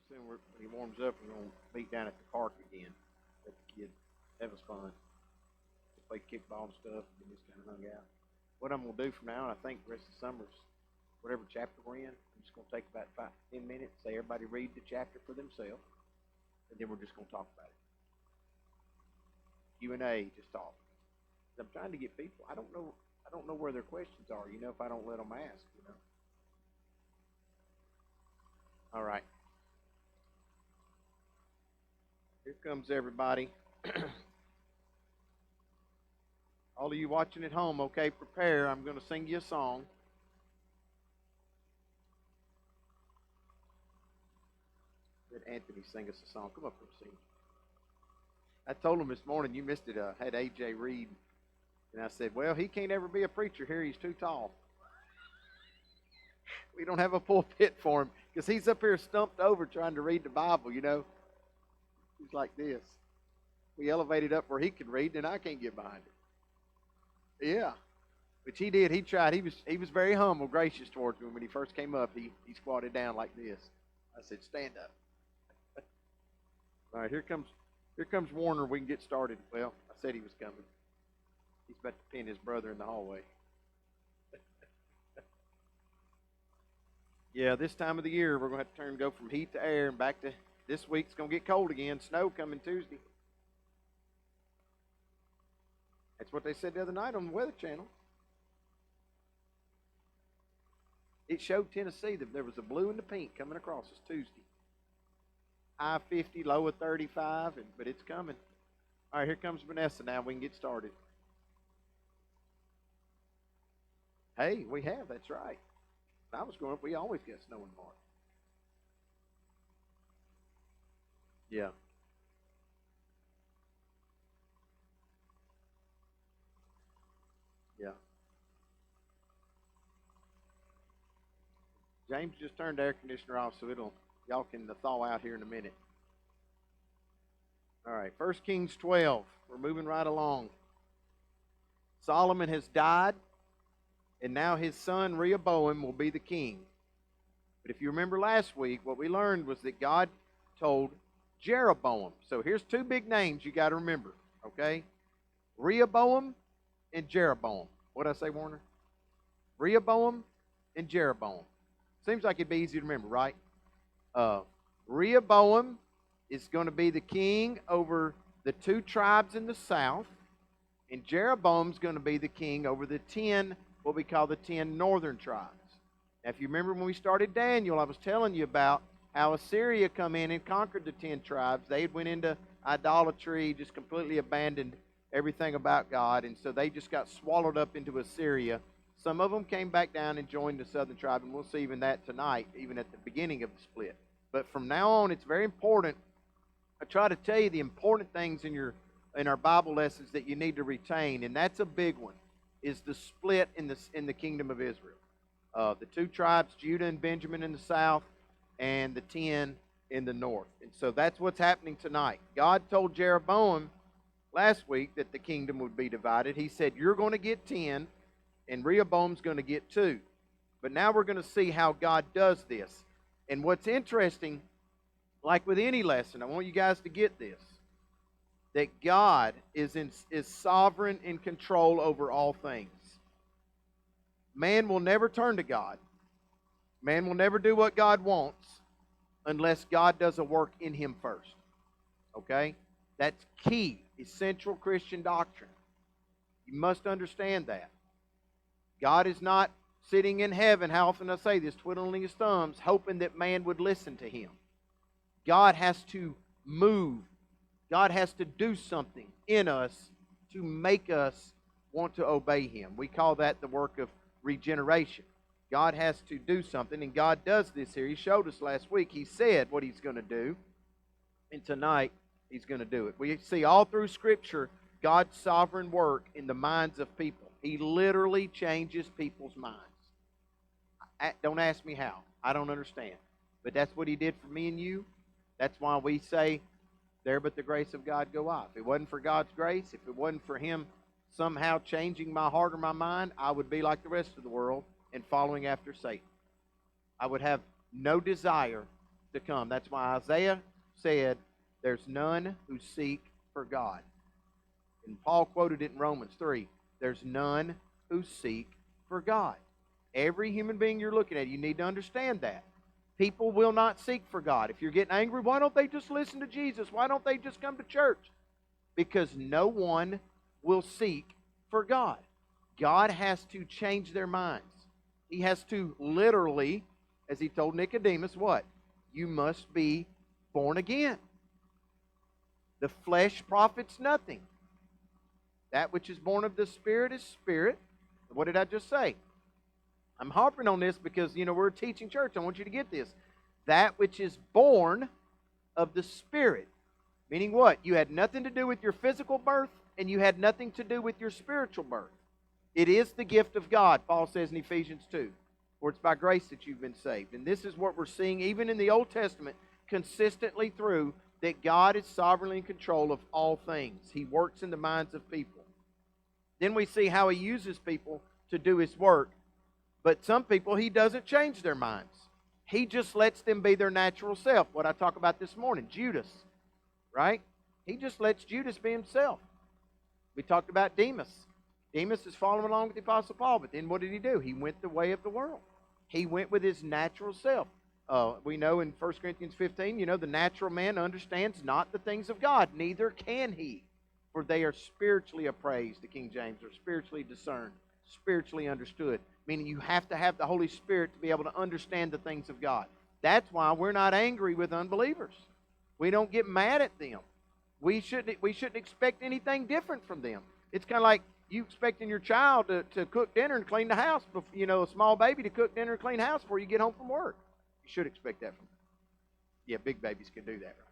soon when he warms up, we're going to meet down at the park again. Let the kids. That was fun. Play kickball and stuff, and just kind of hung out. What I'm going to do from now on, I think the rest of the summer is whatever chapter we're in, I'm just going to take about 5-10 minutes, say everybody read the chapter for themselves, and then we're just going to talk about it. Q&A, just talk. I'm trying to get people. I don't know where their questions are, if I don't let them ask. All right. Here comes everybody. All of you watching at home, okay, prepare. I'm going to sing you a song. Let Anthony sing us a song. Come up and sing. I told him this morning, you missed it. I had AJ read, and I said, well, he can't ever be a preacher here. He's too tall. We don't have a pulpit for him because he's up here stumped over trying to read the Bible, He's like this. We elevated up where he could read, and I can't get behind it. Yeah, which he did. He tried. He was very humble, gracious towards me. When he first came up, he squatted down like this. I said, stand up. All right, here comes Warner. We can get started. Well, I said he was coming. He's about to pin his brother in the hallway. Yeah, this time of the year, we're going to have to go from heat to air and back to this week's going to get cold again. Snow coming Tuesday. That's what they said the other night on the Weather Channel. It showed Tennessee that there was a blue and the pink coming across us Tuesday. High 50, low of 35, but it's coming. All right, here comes Vanessa now. We can get started. Hey, we have. That's right. When I was growing up, we always get snow in March. Yeah. Yeah. James just turned the air conditioner off, so y'all can thaw out here in a minute. All right, 1 Kings 12. We're moving right along. Solomon has died, and now his son Rehoboam will be the king. But if you remember last week, what we learned was that God told Jeroboam. So here's two big names you got to remember, okay? Rehoboam and Jeroboam. What did I say, Warner? Rehoboam and Jeroboam. Seems like it'd be easy to remember, right? Rehoboam is going to be the king over the 2 tribes in the south, and Jeroboam's going to be the king over the 10, what we call the 10 northern tribes. Now, if you remember when we started Daniel, I was telling you about how Assyria come in and conquered the 10 tribes. They went into idolatry, just completely abandoned everything about God, and so they just got swallowed up into Assyria. Some of them came back down and joined the southern tribe, and we'll see even that tonight, even at the beginning of the split. But from now on, it's very important. I try to tell you the important things in our Bible lessons that you need to retain, and that's a big one, is the split in the kingdom of Israel. The 2 tribes, Judah and Benjamin in the south, and the 10 in the north. And so that's what's happening tonight. God told Jeroboam last week that the kingdom would be divided. He said, you're going to get 10, and Rehoboam's going to get 2. But now we're going to see how God does this. And what's interesting, like with any lesson, I want you guys to get this, that God is sovereign in control over all things. Man will never turn to God. Man will never do what God wants unless God does a work in him first. Okay? That's key, essential Christian doctrine. You must understand that. God is not sitting in heaven, how often I say this, twiddling his thumbs, hoping that man would listen to him. God has to move. God has to do something in us to make us want to obey him. We call that the work of regeneration. God has to do something, and God does this here. He showed us last week. He said what he's going to do, and tonight he's going to do it. We see all through Scripture God's sovereign work in the minds of people. He literally changes people's minds. Don't ask me how. I don't understand. But that's what he did for me and you. That's why we say, there but the grace of God go I. If it wasn't for God's grace, if it wasn't for him somehow changing my heart or my mind, I would be like the rest of the world and following after Satan. I would have no desire to come. That's why Isaiah said, there's none who seek for God. And Paul quoted it in Romans 3. There's none who seek for God. Every human being you're looking at, you need to understand that. People will not seek for God. If you're getting angry, why don't they just listen to Jesus? Why don't they just come to church? Because no one will seek for God. God has to change their minds. He has to literally, as he told Nicodemus, what? You must be born again. The flesh profits nothing. That which is born of the Spirit is spirit. What did I just say? I'm harping on this because, we're a teaching church. I want you to get this. That which is born of the Spirit. Meaning what? You had nothing to do with your physical birth, and you had nothing to do with your spiritual birth. It is the gift of God, Paul says in Ephesians 2. For it's by grace that you've been saved. And this is what we're seeing even in the Old Testament consistently through, that God is sovereignly in control of all things. He works in the minds of people. Then we see how he uses people to do his work. But some people, he doesn't change their minds. He just lets them be their natural self. What I talked about this morning, Judas, right? He just lets Judas be himself. We talked about Demas. Demas is following along with the Apostle Paul, but then what did he do? He went the way of the world. He went with his natural self. We know in 1 Corinthians 15, the natural man understands not the things of God, neither can he. For they are spiritually appraised, the King James, or spiritually discerned, spiritually understood. Meaning you have to have the Holy Spirit to be able to understand the things of God. That's why we're not angry with unbelievers. We don't get mad at them. We shouldn't expect anything different from them. It's kind of like you expecting your child to cook dinner and clean the house, a small baby to cook dinner and clean the house before you get home from work. You should expect that from them. Yeah, big babies can do that, right?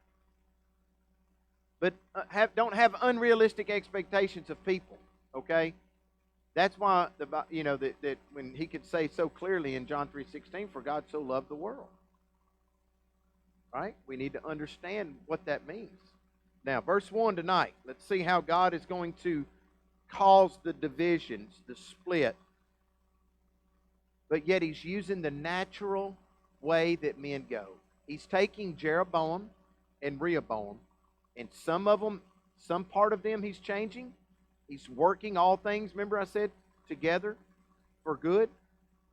But don't have unrealistic expectations of people, okay? That's why that when he could say so clearly in John 3:16, for God so loved the world. Right? We need to understand what that means. Now, verse 1 tonight. Let's see how God is going to cause the divisions, the split. But yet he's using the natural way that men go. He's taking Jeroboam and Rehoboam, and some part of them he's changing. He's working all things, remember I said, together for good.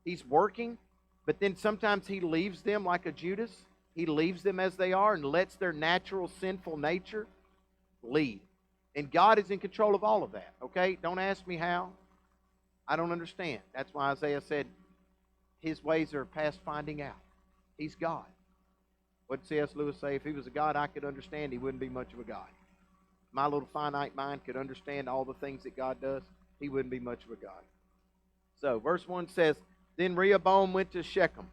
He's working, but then sometimes he leaves them like a Judas. He leaves them as they are and lets their natural sinful nature lead. And God is in control of all of that, okay? Don't ask me how. I don't understand. That's why Isaiah said his ways are past finding out. He's God. What did C.S. Lewis say? If he was a God I could understand, he wouldn't be much of a God. My little finite mind could understand all the things that God does, he wouldn't be much of a God. So, verse 1 says, Then Rehoboam went to Shechem,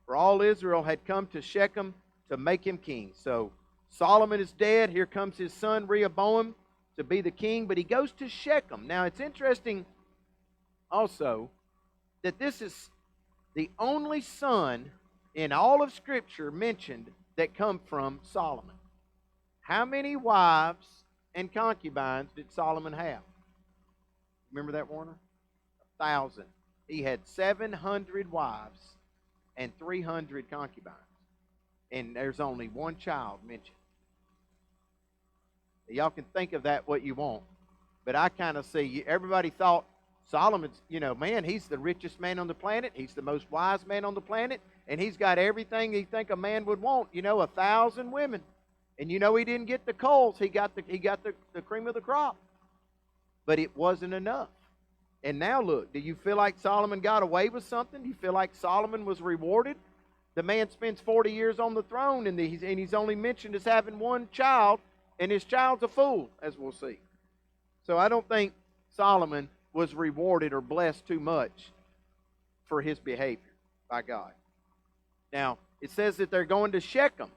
for all Israel had come to Shechem to make him king. So, Solomon is dead. Here comes his son Rehoboam to be the king, but he goes to Shechem. Now, it's interesting also that this is the only son in all of Scripture mentioned that come from Solomon. How many wives and concubines did Solomon have? Remember that, Warner? 1,000. He had 700 wives and 300 concubines. And there's only one child mentioned. Y'all can think of that what you want. But I kind of see, everybody thought Solomon's, man, he's the richest man on the planet. He's the most wise man on the planet. And he's got everything you think a man would want. 1,000 women. And he didn't get the coals. He got the cream of the crop. But it wasn't enough. And now look, do you feel like Solomon got away with something? Do you feel like Solomon was rewarded? The man spends 40 years on the throne, and he's only mentioned as having one child, and his child's a fool, as we'll see. So I don't think Solomon was rewarded or blessed too much for his behavior by God. Now, it says that they're going to Shechem.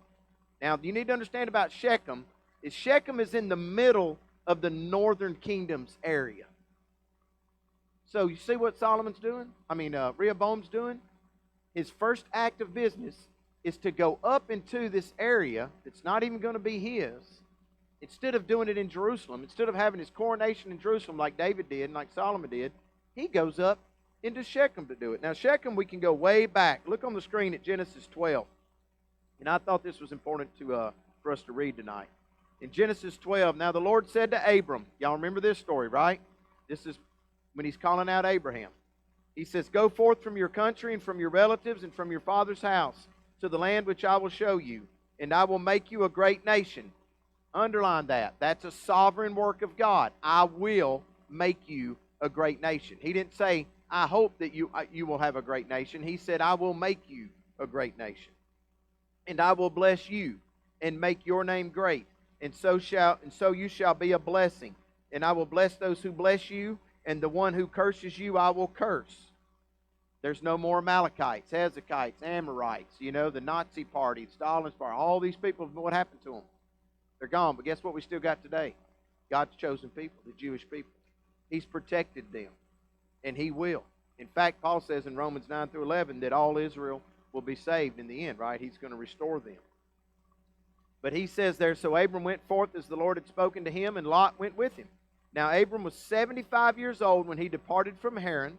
Now, you need to understand about Shechem is Shechem is in the middle of the northern kingdom's area. So you see what Solomon's doing? Rehoboam's doing? His first act of business is to go up into this area that's not even going to be his. Instead of doing it in Jerusalem, instead of having his coronation in Jerusalem like David did and like Solomon did, he goes up into Shechem to do it. Now, Shechem, we can go way back. Look on the screen at Genesis 12. And I thought this was important for us to read tonight. In Genesis 12, now the Lord said to Abram, y'all remember this story, right? This is when he's calling out Abraham. He says, go forth from your country and from your relatives and from your father's house to the land which I will show you, and I will make you a great nation. Underline that. That's a sovereign work of God. I will make you a great nation. He didn't say, I hope that you will have a great nation. He said, I will make you a great nation. And I will bless you and make your name great. And so you shall be a blessing. And I will bless those who bless you, and the one who curses you I will curse. There's no more Amalekites, Hezekites, Amorites, the Nazi party, Stalin's party. All these people, what happened to them? They're gone. But guess what we still got today? God's chosen people, the Jewish people. He's protected them, and He will. In fact, Paul says in Romans 9 through 11 that all Israel will be saved in the end, right? He's going to restore them. But he says there, so Abram went forth as the Lord had spoken to him, and Lot went with him. Now Abram was 75 years old when he departed from Haran.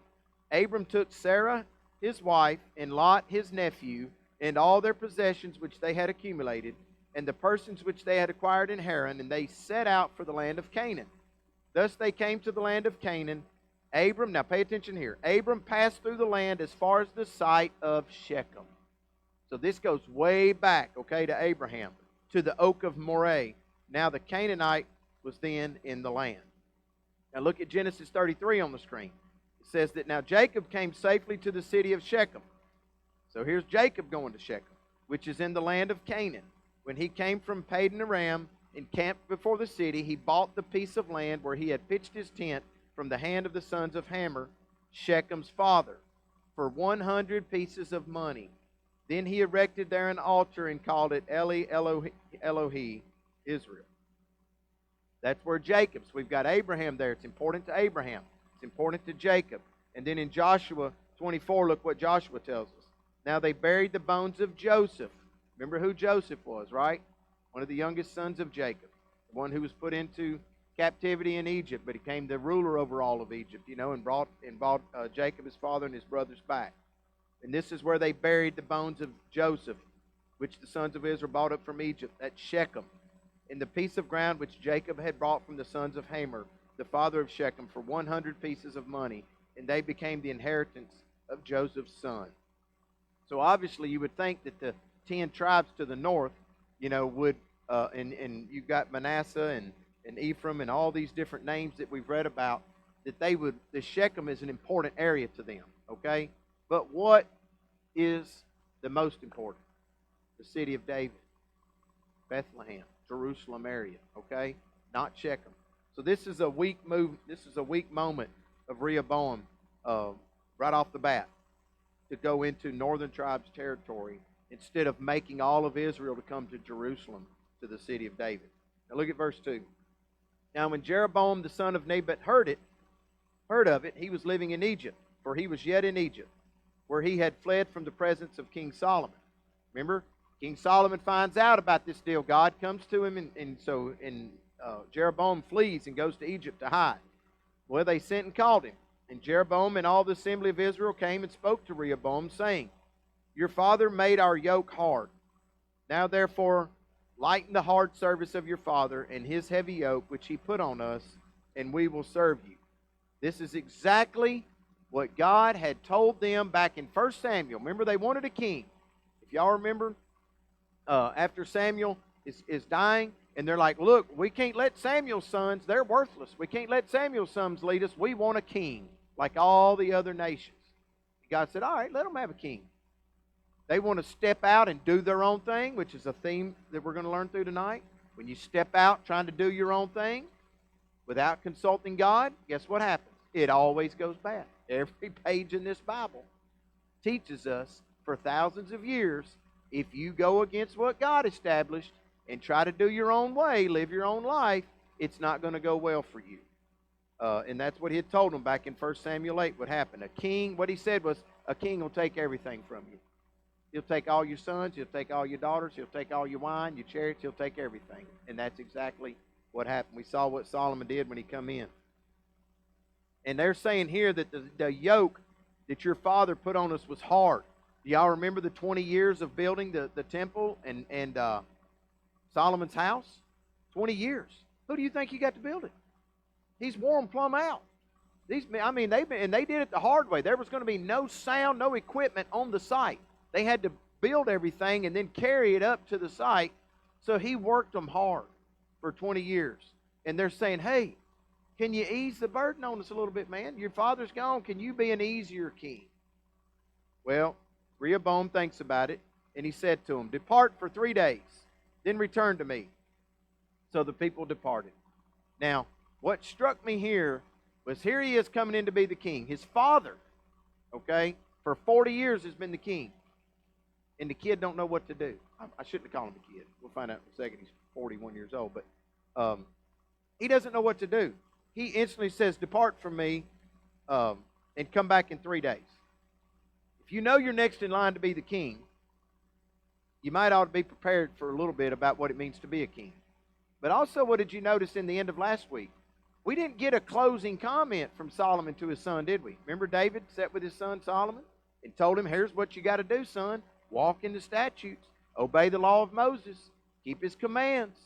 Abram took Sarah, his wife, and Lot, his nephew, and all their possessions which they had accumulated, and the persons which they had acquired in Haran, and they set out for the land of Canaan. Thus they came to the land of Canaan. Abram, now pay attention here. Abram passed through the land as far as the site of Shechem. So this goes way back, okay, to Abraham, to the oak of Moreh. Now the Canaanite was then in the land. Now look at Genesis 33 on the screen. It says that now Jacob came safely to the city of Shechem. So here's Jacob going to Shechem, which is in the land of Canaan. When he came from Padan Aram and camped before the city, he bought the piece of land where he had pitched his tent from the hand of the sons of Hamor, Shechem's father, for 100 pieces of money. Then he erected there an altar and called it Eli Elohi Israel. That's where Jacob's. We've got Abraham there. It's important to Abraham. It's important to Jacob. And then in Joshua 24, look what Joshua tells us. Now they buried the bones of Joseph. Remember who Joseph was, right? One of the youngest sons of Jacob. The one who was put into captivity in Egypt, but he became the ruler over all of Egypt, and brought Jacob, his father, and his brothers back. And this is where they buried the bones of Joseph, which the sons of Israel brought up from Egypt, at Shechem, in the piece of ground which Jacob had brought from the sons of Hamor, the father of Shechem, for 100 pieces of money, and they became the inheritance of Joseph's son. So obviously you would think that the 10 tribes to the north, would, and you've got Manasseh and Ephraim and all these different names that we've read about, that the Shechem is an important area to them, okay? But what is the most important? The city of David, Bethlehem, Jerusalem area, okay? Not Shechem. So this is a weak move. This is a weak moment of Rehoboam right off the bat to go into northern tribes territory instead of making all of Israel to come to Jerusalem, to the city of David. Now look at verse 2. Now when Jeroboam the son of Nebat heard of it, he was living in Egypt, for he was yet in Egypt, where he had fled from the presence of King Solomon. Remember, King Solomon finds out about this deal. God comes to him, and Jeroboam flees and goes to Egypt to hide. Well, they sent and called him. And Jeroboam and all the assembly of Israel came and spoke to Rehoboam, saying, Your father made our yoke hard. Now therefore lighten the hard service of your father and his heavy yoke which he put on us, and we will serve you. This is exactly what God had told them back in 1 Samuel. Remember, they wanted a king. If y'all remember, after Samuel is dying, and they're like, look, we can't let Samuel's sons, they're worthless. We can't let Samuel's sons lead us. We want a king like all the other nations. God said, all right, let them have a king. They want to step out and do their own thing, which is a theme that we're going to learn through tonight. When you step out trying to do your own thing without consulting God, guess what happens? It always goes bad. Every page in this Bible teaches us for thousands of years, if you go against what God established and try to do your own way, live your own life, it's not going to go well for you. And that's what he had told them back in 1 Samuel 8 would happen. A king, what he said was, a king will take everything from you. He'll take all your sons, he'll take all your daughters, he'll take all your wine, your chariots, he'll take everything. And that's exactly what happened. We saw what Solomon did when he come in. And they're saying here that the yoke that your father put on us was hard. Do y'all remember the 20 years of building the temple and Solomon's house? 20 years. Who do you think he got to build it? He's wore them plumb out. They did it the hard way. There was going to be no sound, no equipment on the site. They had to build everything and then carry it up to the site. So he worked them hard for 20 years. And they're saying, hey, can you ease the burden on us a little bit, man? Your father's gone. Can you be an easier king? Well, Rehoboam thinks about it, and he said to him, depart for 3 days, then return to me. So the people departed. Now, what struck me here was here he is coming in to be the king. His father, okay, for 40 years has been the king. And the kid don't know what to do. I shouldn't have called him a kid. We'll find out in a second. He's 41 years old. But he doesn't know what to do. He instantly says, depart from me and come back in 3 days. If you know you're next in line to be the king, you might ought to be prepared for a little bit about what it means to be a king. But also, what did you notice in the end of last week? We didn't get a closing comment from Solomon to his son, did we? Remember David sat with his son Solomon and told him, here's what you got to do, son. Walk in the statutes. Obey the law of Moses. Keep his commands.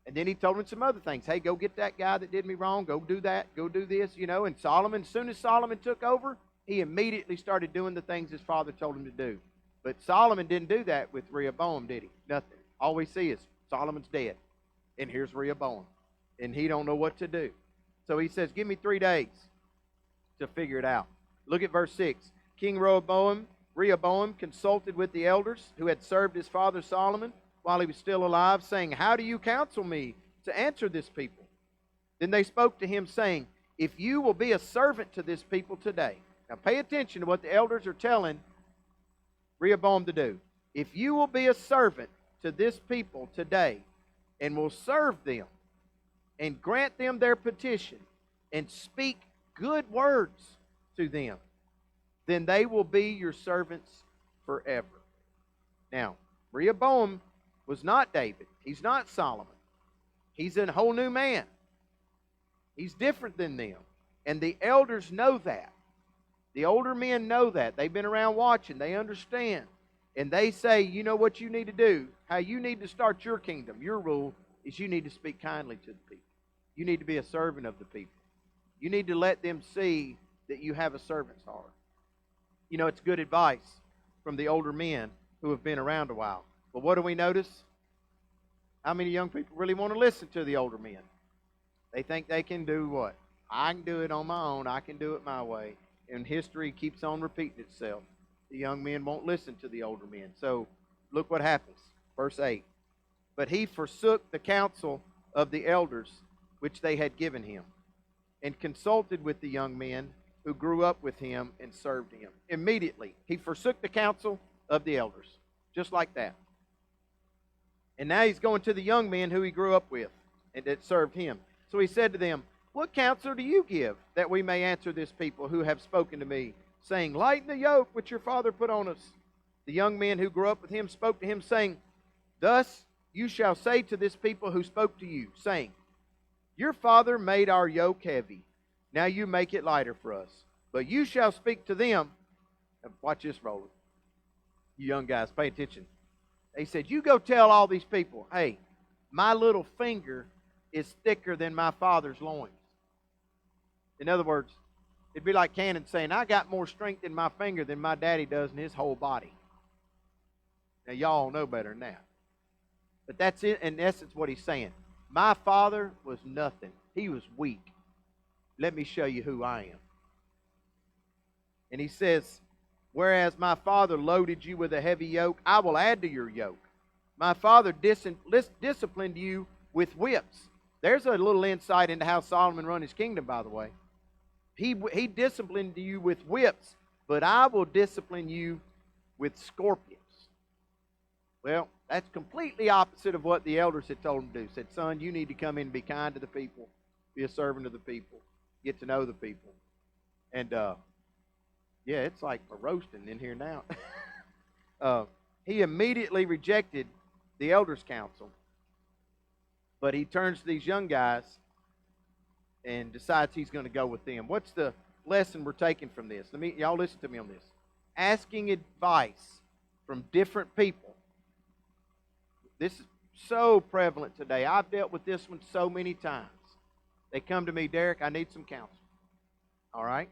And then he told him some other things. Hey, go get that guy that did me wrong. Go do that. Go do this, you know. And Solomon, as soon as Solomon took over, he immediately started doing the things his father told him to do. But Solomon didn't do that with Rehoboam, did he? Nothing. All we see is Solomon's dead. And here's Rehoboam. And he don't know what to do. So he says, give me 3 days to figure it out. Look at verse 6. King Rehoboam consulted with the elders who had served his father Solomon while he was still alive, saying, how do you counsel me to answer this people? Then they spoke to him, saying, if you will be a servant to this people today. Now pay attention to what the elders are telling Rehoboam to do. If you will be a servant to this people today and will serve them and grant them their petition and speak good words to them, then they will be your servants forever. Now, Rehoboam was not David. He's not Solomon. He's a whole new man. He's different than them. And the elders know that. The older men know that. They've been around watching. They understand. And they say, you know what you need to do? How you need to start your kingdom, your rule, is you need to speak kindly to the people. You need to be a servant of the people. You need to let them see that you have a servant's heart. You know, it's good advice from the older men who have been around a while. But what do we notice? How many young people really want to listen to the older men? They think they can do what? I can do it on my own. I can do it my way. And history keeps on repeating itself. The young men won't listen to the older men. So look what happens. Verse 8. But he forsook the counsel of the elders which they had given him, and consulted with the young men who grew up with him and served him. Immediately, he forsook the counsel of the elders. Just like that. And now he's going to the young men who he grew up with and that served him. So he said to them, what counsel do you give that we may answer this people who have spoken to me, saying, lighten the yoke which your father put on us? The young men who grew up with him spoke to him, saying, thus you shall say to this people who spoke to you, saying, your father made our yoke heavy. Now you make it lighter for us. But you shall speak to them. Now watch this rolling. You young guys, pay attention. They said, you go tell all these people, hey, my little finger is thicker than my father's loins. In other words, it'd be like Cannon saying, I got more strength in my finger than my daddy does in his whole body. Now, y'all know better than that. But that's it, in essence what he's saying. My father was nothing. He was weak. Let me show you who I am. And he says, whereas my father loaded you with a heavy yoke, I will add to your yoke. My father disciplined you with whips. There's a little insight into how Solomon run his kingdom, by the way. He disciplined you with whips, but I will discipline you with scorpions. Well, that's completely opposite of what the elders had told him to do. Said, son, you need to come in and be kind to the people, be a servant of the people, get to know the people. And, yeah, it's like a roasting in here now. He immediately rejected the elders' counsel, but he turns to these young guys and decides he's going to go with them. What's the lesson we're taking from this? Y'all listen to me on this. asking advice from different people. This is so prevalent today. I've dealt with this one so many times. They come to me, Derek, I need some counsel. All right?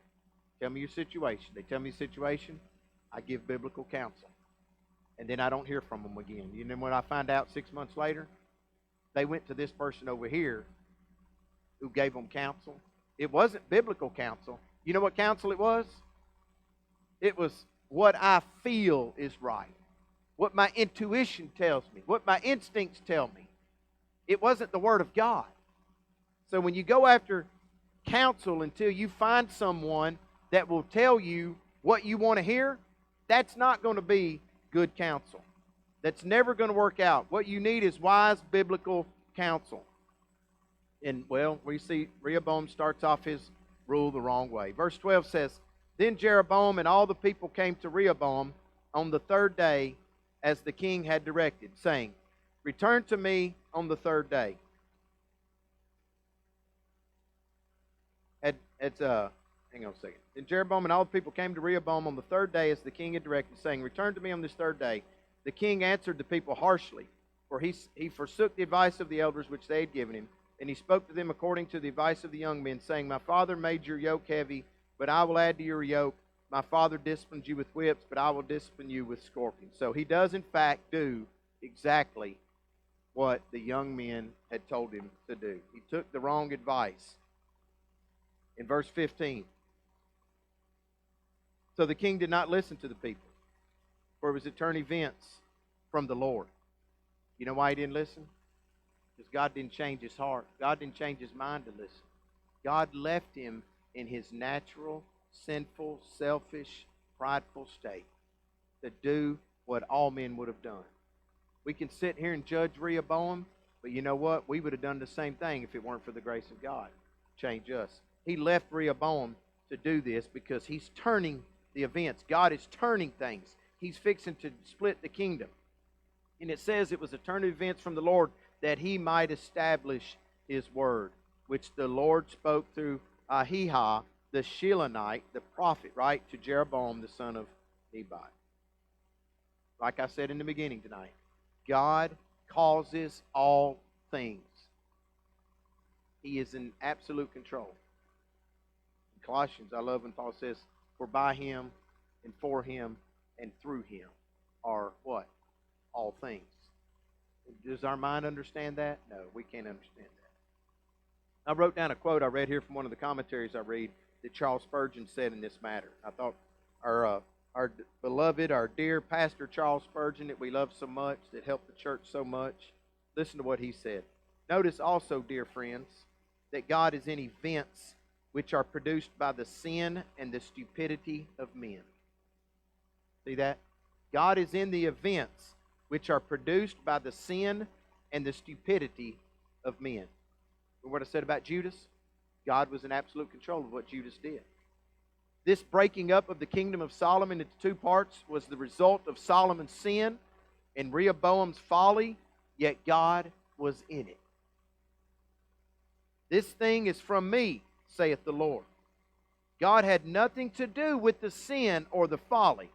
Tell me your situation. They tell me the situation. I give biblical counsel. And then I don't hear from them again. You know when I find out 6 months later? They went to this person over here who gave them counsel. It wasn't biblical counsel. You know what counsel it was? It was what I feel is right. What my intuition tells me. What my instincts tell me. It wasn't the Word of God. So when you go after counsel until you find someone that will tell you what you want to hear, that's not going to be good counsel. That's never going to work out. What you need is wise biblical counsel. And, well, we see Rehoboam starts off his rule the wrong way. Verse 12 says, Then Jeroboam and all the people came to Rehoboam on the third day as the king had directed, saying, Return to me on the third day. Hang on a second. Then Jeroboam and all the people came to Rehoboam on the third day as the king had directed, saying, Return to me on this third day. The king answered the people harshly, for he forsook the advice of the elders which they had given him. And he spoke to them according to the advice of the young men, saying, My father made your yoke heavy, but I will add to your yoke. My father disciplined you with whips, but I will discipline you with scorpions. So he does, in fact, do exactly what the young men had told him to do. He took the wrong advice. In verse 15, So the king did not listen to the people, for it was to turn events from the Lord. You know why he didn't listen? Because God didn't change his heart. God didn't change his mind to listen. God left him in his natural, sinful, selfish, prideful state to do what all men would have done. We can sit here and judge Rehoboam, but you know what? We would have done the same thing if it weren't for the grace of God. Change us. He left Rehoboam to do this because he's turning the events. God is turning things. He's fixing to split the kingdom. And it says it was a turn of events from the Lord that he might establish his word, which the Lord spoke through Ahijah, the Shilonite, the prophet, right, to Jeroboam, the son of Nebat. Like I said in the beginning tonight, God causes all things. He is in absolute control. In Colossians, I love when Paul says, For by him and for him and through him are what? All things. Does our mind understand that? No, we can't understand that. I wrote down a quote I read here from one of the commentaries I read that Charles Spurgeon said in this matter. I thought our beloved, our dear Pastor Charles Spurgeon that we love so much, that helped the church so much, listen to what he said. Notice also, dear friends, that God is in events which are produced by the sin and the stupidity of men. See that? God is in the events which are produced by the sin and the stupidity of men. Remember what I said about Judas? God was in absolute control of what Judas did. This breaking up of the kingdom of Solomon into two parts was the result of Solomon's sin and Rehoboam's folly, yet God was in it. This thing is from me, saith the Lord. God had nothing to do with the sin or the folly.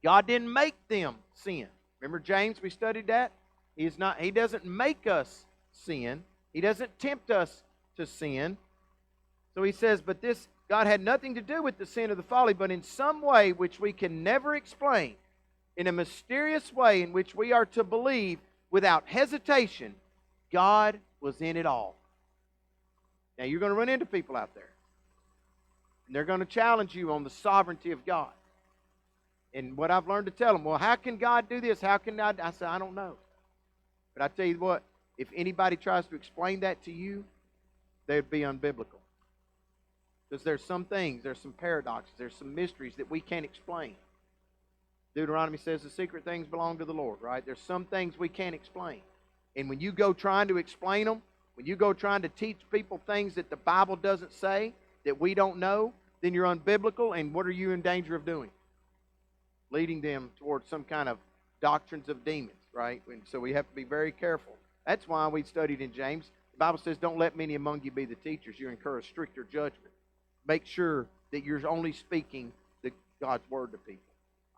God didn't make them sin. Remember James, we studied that? He doesn't make us sin. He doesn't tempt us to sin. So he says, but this, God had nothing to do with the sin or the folly, but in some way which we can never explain, in a mysterious way in which we are to believe without hesitation, God was in it all. Now you're going to run into people out there, and they're going to challenge you on the sovereignty of God. And what I've learned to tell them, well, how can God do this? How can God? I say, I don't know. But I tell you what, if anybody tries to explain that to you, they'd be unbiblical. Because there's some things, there's some paradoxes, there's some mysteries that we can't explain. Deuteronomy says the secret things belong to the Lord, right? There's some things we can't explain. And when you go trying to explain them, when you go trying to teach people things that the Bible doesn't say, that we don't know, then you're unbiblical, and what are you in danger of doing? Leading them towards some kind of doctrines of demons, right? And so we have to be very careful. That's why we studied in James. The Bible says, don't let many among you be the teachers. You incur a stricter judgment. Make sure that you're only speaking God's word to people.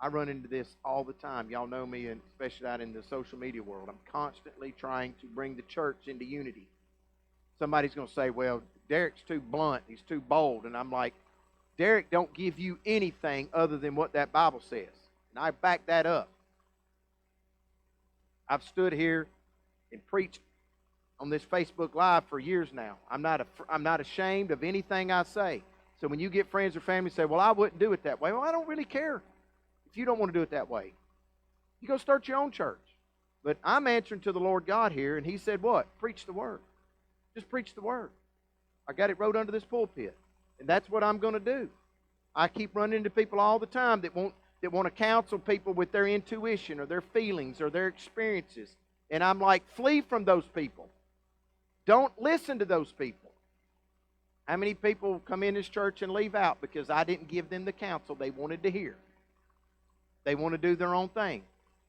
I run into this all the time. Y'all know me, and especially out in the social media world. I'm constantly trying to bring the church into unity. Somebody's going to say, well, Derek's too blunt. He's too bold. And I'm like, Derek don't give you anything other than what that Bible says. And I back that up. I've stood here and preached on this Facebook Live for years now. I'm not ashamed of anything I say. So when you get friends or family say, well, I wouldn't do it that way. Well, I don't really care if you don't want to do it that way. You go start your own church. But I'm answering to the Lord God here, and He said what? Preach the Word. Just preach the Word. I got it wrote under this pulpit. And that's what I'm going to do. I keep running into people all the time that want to counsel people with their intuition or their feelings or their experiences. And I'm like, flee from those people. Don't listen to those people. How many people come in this church and leave out because I didn't give them the counsel they wanted to hear? They want to do their own thing.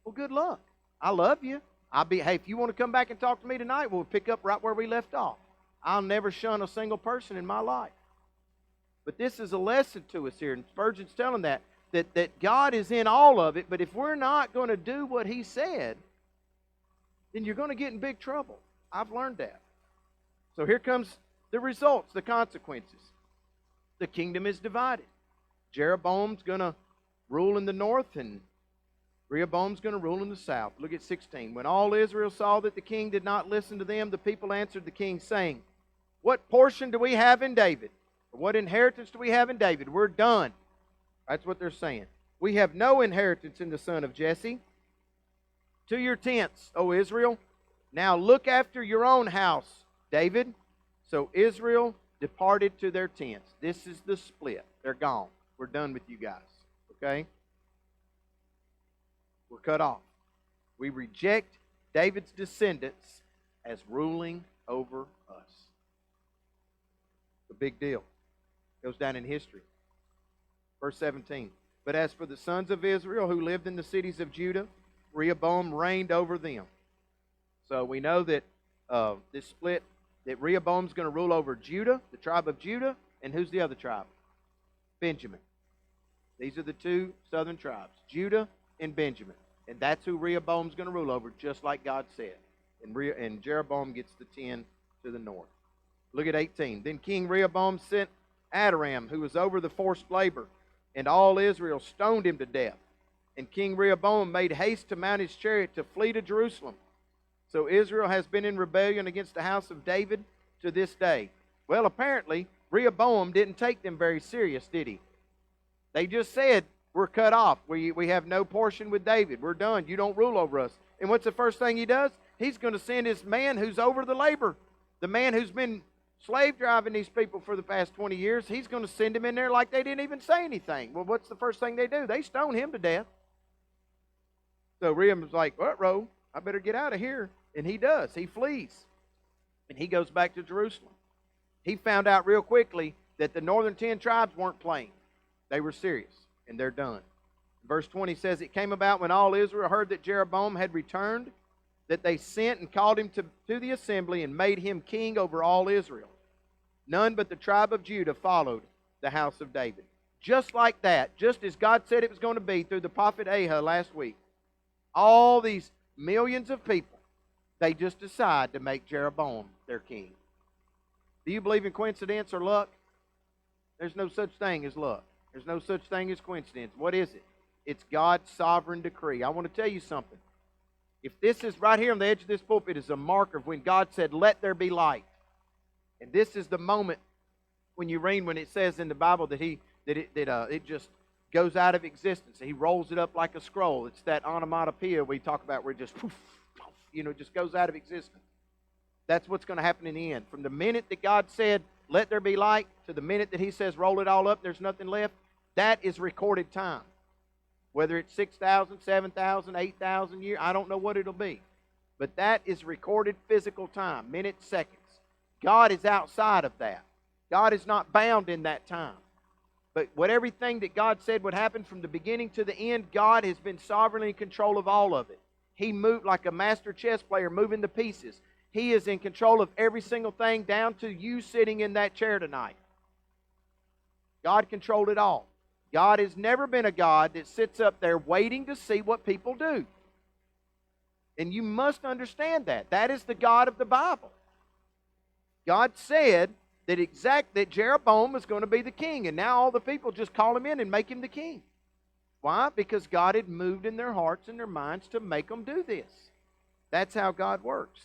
Well, good luck. I love you. Hey, if you want to come back and talk to me tonight, we'll pick up right where we left off. I'll never shun a single person in my life. But this is a lesson to us here, and Spurgeon's telling that God is in all of it, but if we're not going to do what He said, then you're going to get in big trouble. I've learned that. So here comes the results, the consequences. The kingdom is divided. Jeroboam's going to rule in the north, and Rehoboam's going to rule in the south. Look at 16. When all Israel saw that the king did not listen to them, the people answered the king, saying, what portion do we have in David? Or what inheritance do we have in David? We're done. That's what they're saying. We have no inheritance in the son of Jesse. To your tents, O Israel. Now look after your own house, David. So Israel departed to their tents. This is the split. They're gone. We're done with you guys. Okay? We're cut off. We reject David's descendants as ruling over us. It's a big deal. It goes down in history. Verse 17. But as for the sons of Israel who lived in the cities of Judah, Rehoboam reigned over them. So we know that this split, that Rehoboam's going to rule over Judah, the tribe of Judah, and who's the other tribe? Benjamin. These are the two southern tribes, Judah and Benjamin. And that's who Rehoboam's going to rule over, just like God said. And Jeroboam gets the 10 to the north. Look at 18. Then King Rehoboam sent Adoram, who was over the forced labor, and all Israel stoned him to death. And King Rehoboam made haste to mount his chariot to flee to Jerusalem. So Israel has been in rebellion against the house of David to this day. Well, apparently, Rehoboam didn't take them very serious, did he? They just said, we're cut off. We have no portion with David. We're done. You don't rule over us. And what's the first thing he does? He's going to send his man who's over the labor. The man who's been slave driving these people for the past 20 years. He's going to send him in there like they didn't even say anything. Well, what's the first thing they do? They stone him to death. So Rehoboam's like, uh-oh, I better get out of here. And he does. He flees. And he goes back to Jerusalem. He found out real quickly that the northern 10 tribes weren't playing. They were serious. And they're done. Verse 20 says, it came about when all Israel heard that Jeroboam had returned, that they sent and called him to the assembly and made him king over all Israel. None but the tribe of Judah followed the house of David. Just like that, just as God said it was going to be through the prophet Ahah last week, all these millions of people, they just decide to make Jeroboam their king. Do you believe in coincidence or luck? There's no such thing as luck. There's no such thing as coincidence. What is it? It's God's sovereign decree. I want to tell you something. If this is right here on the edge of this pulpit is a marker of when God said, let there be light. And this is the moment when you read when it says in the Bible that it just goes out of existence. He rolls it up like a scroll. It's that onomatopoeia we talk about where it just, poof, poof, just goes out of existence. That's what's going to happen in the end. From the minute that God said, let there be light, to the minute that He says, roll it all up, there's nothing left, that is recorded time. Whether it's 6,000, 7,000, 8,000 years, I don't know what it'll be. But that is recorded physical time, minutes, seconds. God is outside of that. God is not bound in that time. But everything that God said would happen from the beginning to the end, God has been sovereignly in control of all of it. He moved like a master chess player moving the pieces. He is in control of every single thing down to you sitting in that chair tonight. God controlled it all. God has never been a God that sits up there waiting to see what people do. And you must understand that. That is the God of the Bible. God said that Jeroboam was going to be the king, and now all the people just call him in and make him the king. Why? Because God had moved in their hearts and their minds to make them do this. That's how God works.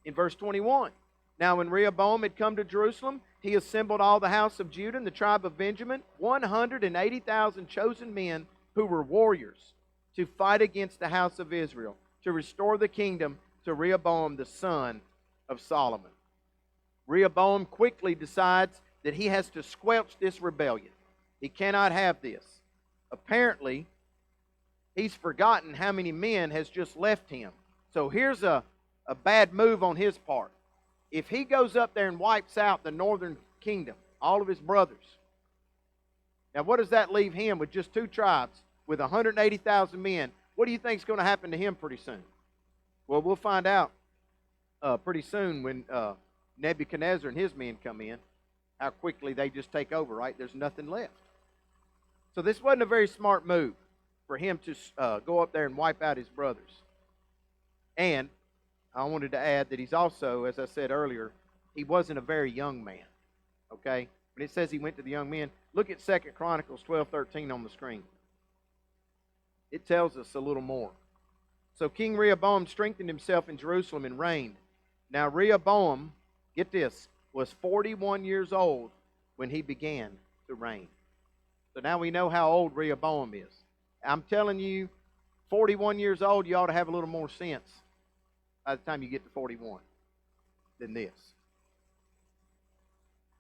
In verse 21, now when Rehoboam had come to Jerusalem, he assembled all the house of Judah and the tribe of Benjamin, 180,000 chosen men who were warriors, to fight against the house of Israel, to restore the kingdom to Rehoboam the son of Solomon. Rehoboam quickly decides that he has to squelch this rebellion. He cannot have this. Apparently, he's forgotten how many men has just left him. So here's a bad move on his part. If he goes up there and wipes out the northern kingdom, all of his brothers, now what does that leave him with just 2 tribes with 180,000 men? What do you think is going to happen to him pretty soon? Well, we'll find out pretty soon when Nebuchadnezzar and his men come in, how quickly they just take over, right? There's nothing left. So this wasn't a very smart move for him to go up there and wipe out his brothers. And I wanted to add that he's also, as I said earlier, he wasn't a very young man. Okay? When it says he went to the young men, look at 2 Chronicles 12:13 on the screen. It tells us a little more. So King Rehoboam strengthened himself in Jerusalem and reigned. Now Rehoboam, get this, was 41 years old when he began to reign. So now we know how old Rehoboam is. I'm telling you, 41 years old, you ought to have a little more sense by the time you get to 41 than this.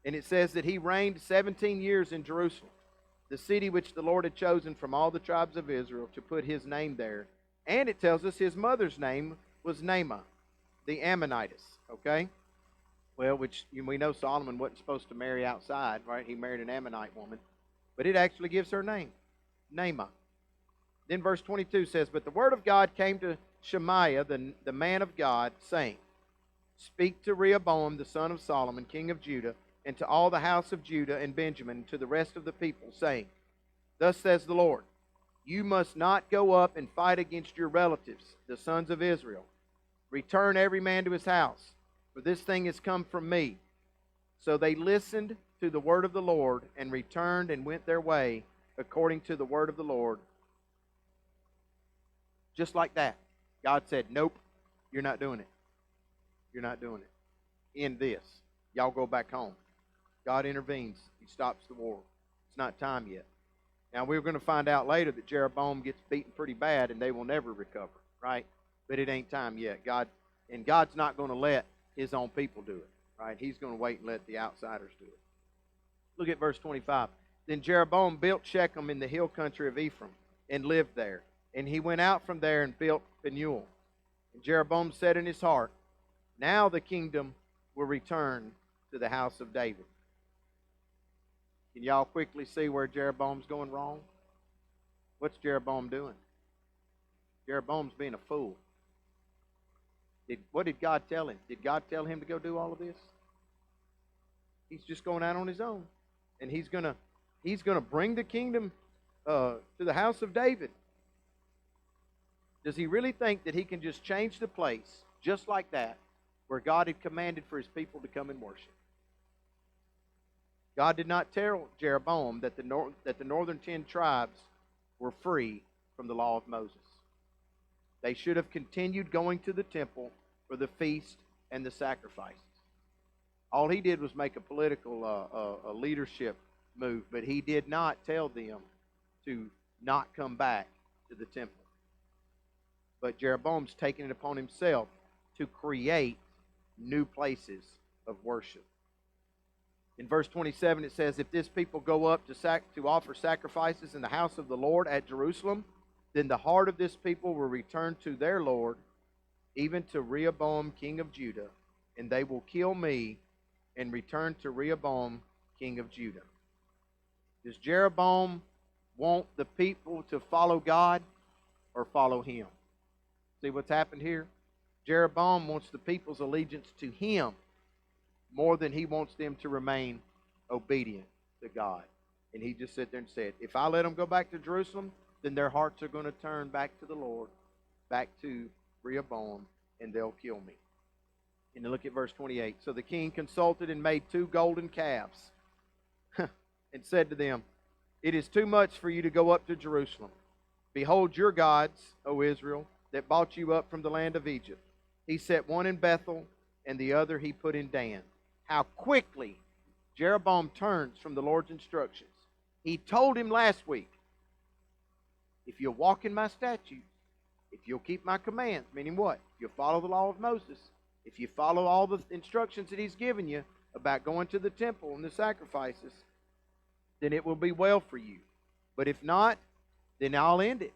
And it says that he reigned 17 years in Jerusalem, the city which the Lord had chosen from all the tribes of Israel to put his name there. And it tells us his mother's name was Naamah, the Ammonitess. Okay? Well, which we know Solomon wasn't supposed to marry outside, right? He married an Ammonite woman. But it actually gives her name, Naamah. Then verse 22 says, but the word of God came to Shemaiah, the man of God, saying, speak to Rehoboam, the son of Solomon, king of Judah, and to all the house of Judah and Benjamin, to the rest of the people, saying, thus says the Lord, you must not go up and fight against your relatives, the sons of Israel. Return every man to his house, for this thing has come from me. So they listened to the word of the Lord and returned and went their way according to the word of the Lord. Just like that. God said, nope, you're not doing it. You're not doing it. End this. Y'all go back home. God intervenes. He stops the war. It's not time yet. Now, we're going to find out later that Jeroboam gets beaten pretty bad and they will never recover, right? But it ain't time yet. God's not going to let his own people do it, right? He's going to wait and let the outsiders do it. Look at verse 25. Then Jeroboam built Shechem in the hill country of Ephraim and lived there. And he went out from there and built Peniel. And Jeroboam said in his heart, now the kingdom will return to the house of David. Can y'all quickly see where Jeroboam's going wrong? What's Jeroboam doing? Jeroboam's being a fool. What did God tell him? Did God tell him to go do all of this? He's just going out on his own. And he's going to bring the kingdom to the house of David. Does he really think that he can just change the place just like that where God had commanded for his people to come and worship? God did not tell Jeroboam that the northern 10 tribes were free from the law of Moses. They should have continued going to the temple for the feast and the sacrifices. All he did was make a political a leadership move, but he did not tell them to not come back to the temple. But Jeroboam's taken it upon himself to create new places of worship. In verse 27 it says, if this people go up to offer sacrifices in the house of the Lord at Jerusalem, then the heart of this people will return to their Lord, even to Rehoboam king of Judah, and they will kill me and return to Rehoboam king of Judah. Does Jeroboam want the people to follow God or follow him? See what's happened here? Jeroboam wants the people's allegiance to him more than he wants them to remain obedient to God. And he just sat there and said, if I let them go back to Jerusalem, then their hearts are going to turn back to the Lord, back to Rehoboam, and they'll kill me. And then look at verse 28. So the king consulted and made 2 golden calves and said to them, it is too much for you to go up to Jerusalem. Behold your gods, O Israel, that brought you up from the land of Egypt. He set one in Bethel, and the other he put in Dan. How quickly Jeroboam turns from the Lord's instructions. He told him last week, if you'll walk in my statutes, if you'll keep my commands, meaning what? You'll follow the law of Moses. If you follow all the instructions that he's given you about going to the temple and the sacrifices, then it will be well for you. But if not, then I'll end it.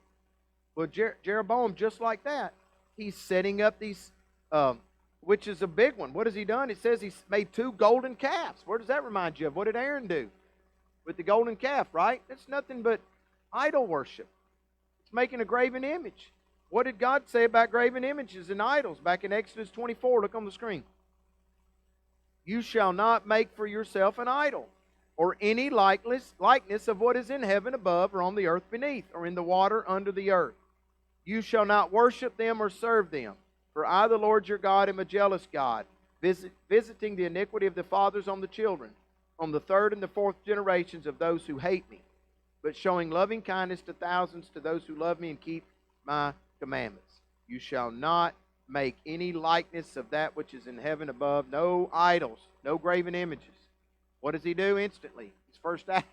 Well, Jeroboam, just like that, he's setting up these, which is a big one. What has he done? It says he's made 2 golden calves. Where does that remind you of? What did Aaron do with the golden calf, right? That's nothing but idol worship. It's making a graven image. What did God say about graven images and idols back in Exodus 24? Look on the screen. You shall not make for yourself an idol, or any likeness of what is in heaven above, or on the earth beneath, or in the water under the earth. You shall not worship them or serve them. For I, the Lord your God, am a jealous God, visiting the iniquity of the fathers on the children, on the 3rd and the 4th generations of those who hate me, but showing loving kindness to thousands to those who love me and keep my commandments. You shall not make any likeness of that which is in heaven above, no idols, no graven images. What does he do instantly? His first act.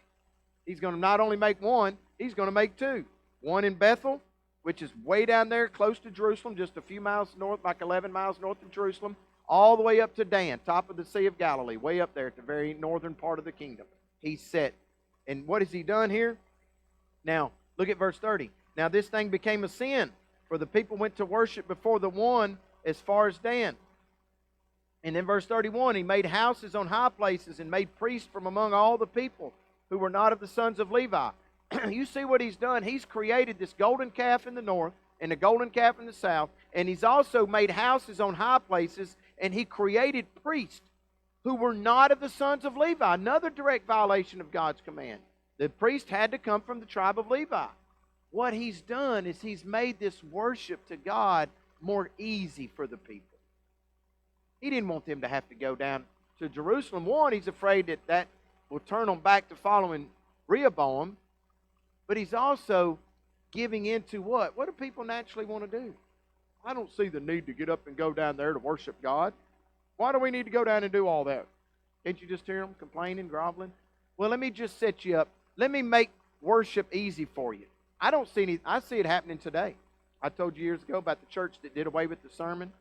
He's going to not only make 1, he's going to make 2. One in Bethel, which is way down there close to Jerusalem, just a few miles north, like 11 miles north of Jerusalem, all the way up to Dan, top of the Sea of Galilee, way up there at the very northern part of the kingdom. He's set. And what has he done here? Now, look at verse 30. Now this thing became a sin, for the people went to worship before the one as far as Dan. And in verse 31, he made houses on high places and made priests from among all the people who were not of the sons of Levi. You see what he's done? He's created this golden calf in the north and a golden calf in the south. And he's also made houses on high places, and he created priests who were not of the sons of Levi. Another direct violation of God's command. The priest had to come from the tribe of Levi. What he's done is he's made this worship to God more easy for the people. He didn't want them to have to go down to Jerusalem. One, he's afraid that will turn them back to following Rehoboam. But he's also giving into what? What do people naturally want to do? I don't see the need to get up and go down there to worship God. Why do we need to go down and do all that? Can't you just hear them complaining, groveling? Well, let me just set you up. Let me make worship easy for you. I see it happening today. I told you years ago about the church that did away with the sermon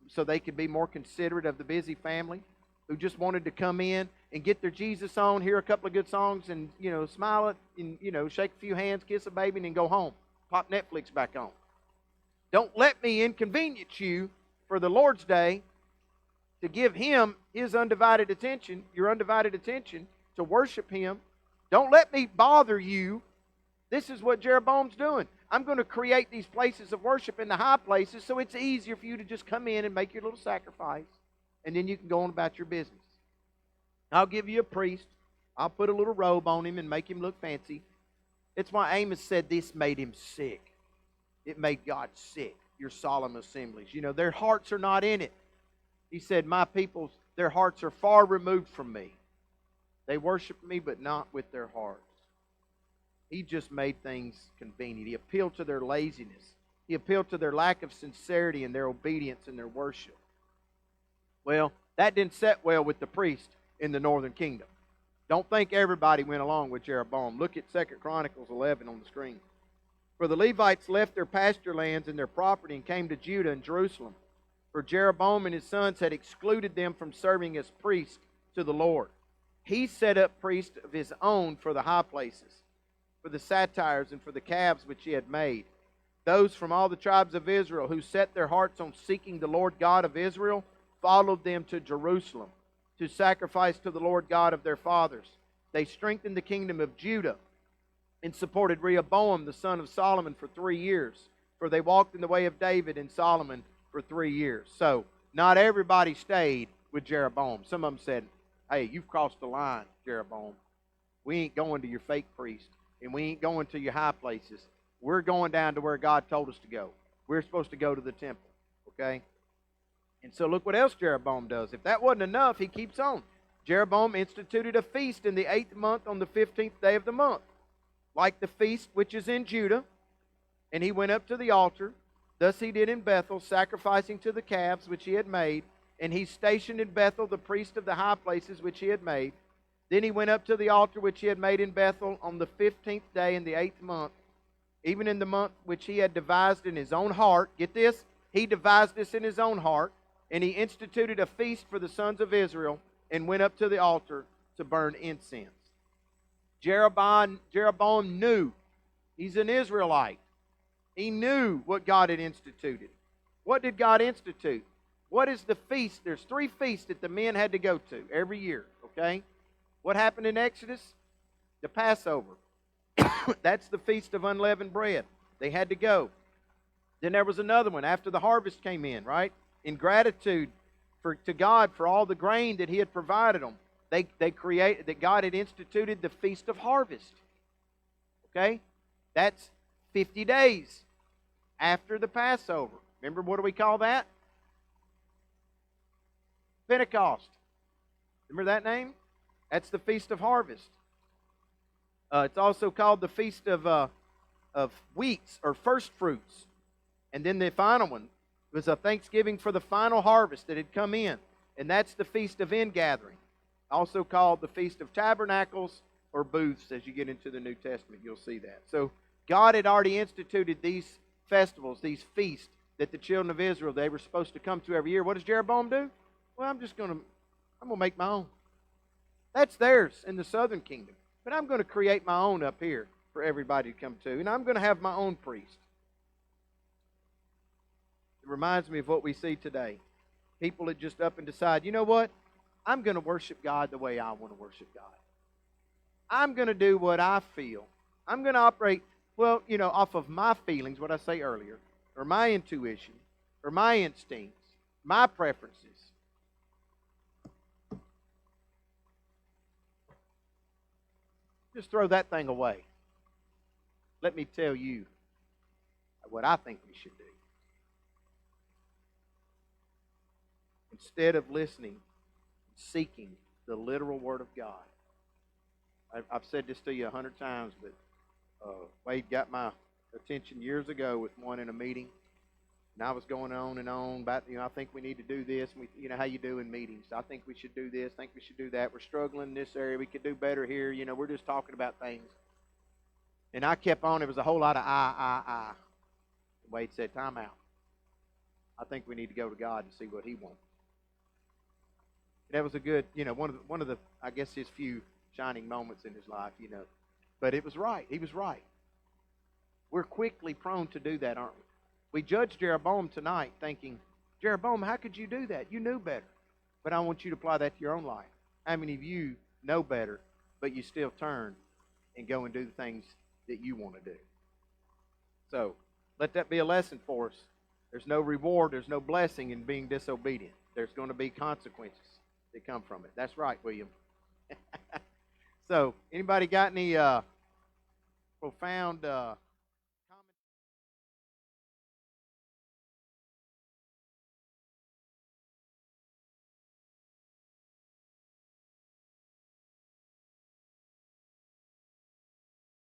so they could be more considerate of the busy family who just wanted to come in and get their Jesus on, hear a couple of good songs, and, smile at, and, shake a few hands, kiss a baby, and then go home. Pop Netflix back on. Don't let me inconvenience you for the Lord's Day to give Him His undivided attention, your undivided attention, to worship Him. Don't let me bother you. This is what Jeroboam's doing. I'm going to create these places of worship in the high places so it's easier for you to just come in and make your little sacrifice, and then you can go on about your business. I'll give you a priest. I'll put a little robe on him and make him look fancy. It's why Amos said this made him sick. It made God sick, your solemn assemblies. Their hearts are not in it. He said, my people, their hearts are far removed from me. They worship me, but not with their hearts. He just made things convenient. He appealed to their laziness. He appealed to their lack of sincerity in their obedience and their worship. Well, that didn't set well with the priest in the northern kingdom. Don't think everybody went along with Jeroboam. Look at 2 Chronicles 11 on the screen. For the Levites left their pasture lands and their property and came to Judah and Jerusalem. For Jeroboam and his sons had excluded them from serving as priests to the Lord. He set up priests of his own for the high places, for the satires and for the calves which he had made. Those from all the tribes of Israel who set their hearts on seeking the Lord God of Israel followed them to Jerusalem to sacrifice to the Lord God of their fathers. They strengthened the kingdom of Judah and supported Rehoboam the son of Solomon for 3 years, for they walked in the way of David and Solomon for 3 years. So, not everybody stayed with Jeroboam. Some of them said, hey, you've crossed the line, Jeroboam. We ain't going to your fake priest, and we ain't going to your high places. We're going down to where God told us to go. We're supposed to go to the temple, okay? And so look what else Jeroboam does. If that wasn't enough, he keeps on. Jeroboam instituted a feast in the 8th month on the 15th day of the month, like the feast which is in Judah. And he went up to the altar. Thus he did in Bethel, sacrificing to the calves which he had made. And he stationed in Bethel the priest of the high places which he had made. Then he went up to the altar which he had made in Bethel on the 15th day in the 8th month, even in the month which he had devised in his own heart. Get this? He devised this in his own heart. And he instituted a feast for the sons of Israel and went up to the altar to burn incense. Jeroboam knew. He's an Israelite. He knew what God had instituted. What did God institute? What is the feast? There's 3 feasts that the men had to go to every year, okay? What happened in Exodus? The Passover. That's the Feast of Unleavened Bread. They had to go. Then there was another one after the harvest came in, right? In gratitude to God for all the grain that He had provided them. They created, that God had instituted the Feast of Harvest. Okay? That's 50 days after the Passover. Remember, what do we call that? Pentecost. Remember that name? That's the Feast of Harvest. It's also called the Feast of Weeks or First Fruits. And then the final one was a thanksgiving for the final harvest that had come in. And that's the Feast of Ingathering. Also called the Feast of Tabernacles or Booths. As you get into the New Testament, you'll see that. So God had already instituted these festivals, these feasts that the children of Israel, they were supposed to come to every year. What does Jeroboam do? Well, I'm going to make my own. That's theirs in the southern kingdom. But I'm going to create my own up here for everybody to come to. And I'm going to have my own priest. It reminds me of what we see today. People that just up and decide, you know what? I'm going to worship God the way I want to worship God. I'm going to do what I feel. I'm going to operate, well, off of my feelings, what I say earlier, or my intuition, or my instincts, my preferences. Just throw that thing away. Let me tell you what I think we should do. Instead of listening, seeking the literal Word of God. I've said this to you 100 times, but Wade got my attention years ago with one in a meeting, and I was going on and on about, I think we need to do this. And how you do in meetings. I think we should do this. I think we should do that. We're struggling in this area. We could do better here. We're just talking about things. And I kept on. It was a whole lot of I. And Wade said, time out. I think we need to go to God and see what He wants. That was a good, one of the, I guess, his few shining moments in his life, But it was right. He was right. We're quickly prone to do that, aren't we? We judged Jeroboam tonight thinking, Jeroboam, how could you do that? You knew better. But I want you to apply that to your own life. How many of you know better, but you still turn and go and do the things that you want to do? So, let that be a lesson for us. There's no reward, there's no blessing in being disobedient. There's going to be consequences that come from it. That's right, William. So, anybody got any profound